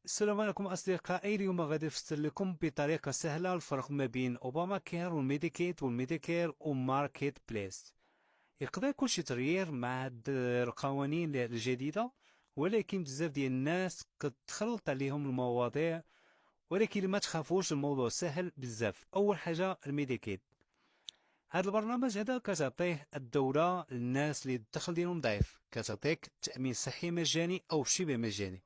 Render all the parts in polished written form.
السلام عليكم أصدقائي. اليوم غادي نفسر لكم بطريقة سهلة الفرق ما بين أوباما كير والميديكيت والميديكير وماركت بليس. يقدر يكون شي تغيير مع هاد القوانين الجديدة، ولكن بزاف ديال الناس كتخلط عليهم المواضيع. ولكن ما تخافوش، الموضوع سهل بزاف. أول حاجة الميديكيت، هاد البرنامج هذا كتعطيه الدولة للناس اللي الدخل ديالهم ضعيف، كتعطيك تأمين صحي مجاني أو شبه مجاني،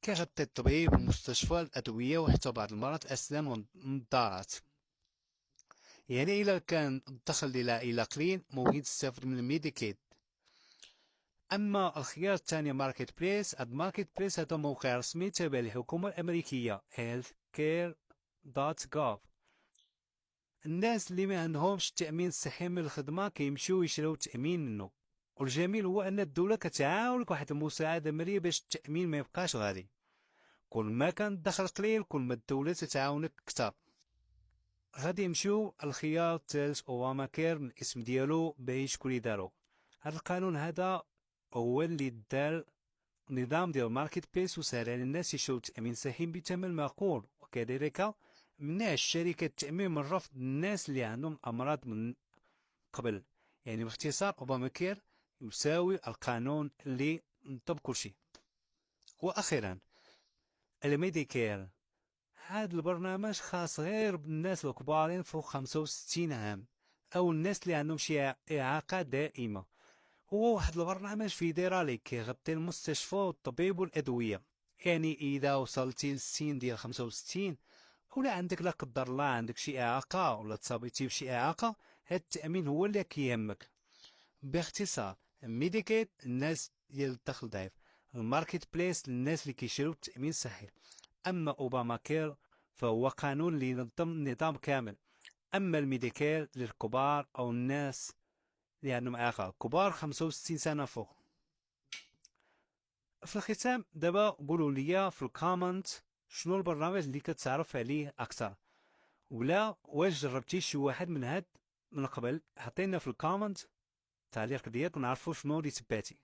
كيغطي الطبيب والمستشفى الأدوية وحتى بعض المرات الأسنان والنظارات. يعني إلا كان الدخل ديال العائلة قليل ممكن تستافد من الميديكيد. أما الخيار الثاني ماركت بليس، هاد ماركت بليس هذا موقع رسمي تابع للحكومة الأمريكية healthcare.gov. الناس اللي ما عندهمش التأمين الصحي من الخدمة كيمشيو يشراو التأمين منه، والجميل هو أن الدولة كتعاونك واحد المساعدة مالية باش التأمين ما يبقاش غالي. كل ما كان الدخل قليل كل ما الدولة تتعاونك كتر. غادي نمشيو الخيار الثالث اوباما كير، من الاسم ديالو باين شكون اللي دارو. هذا القانون هذا هو اللي دار نظام ديال ماركت بليس وسهل على الناس يشرو تأمين صحي بثمن معقول، وكذلك منع الشركات التأمين من رفض الناس اللي عندهم أمراض من قبل. يعني باختصار اوباما كير يساوي القانون اللي نطب كل شيء. واخيرا الميديكير، هاد البرنامج خاص غير بالناس الكبارين فوق 65 عام او الناس اللي عندهم شي اعاقة دائمة. هو واحد البرنامج فيدرالي كيغطي المستشفى والطبيب والادوية. يعني اذا وصلتي للسن ديال 65 ولا عندك لا قدر الله عندك شي اعاقة ولا تصابيتي بشي اعاقة، هاد التأمين هو اللي كيهمك. باختصار ميديكيت الناس ديال الدخل ضعيف، الماركت بليس للناس اللي كيشريو التأمين الصحي، أما أوباما كير فهو قانون اللي ينظم النظام كامل. أما الميديكير للكبار أو الناس اللي عندهم إعاقة كبار 65 سنة فوق. في الختام دابا قولوا لي في الكومنت شنو البرنامج اللي كتعرف عليه أكثر، ولا واش جربتي شي واحد من هاد من قبل. حطينا في الكومنت تعليق ديالك ونعرفوا شنو اللي تبعتي.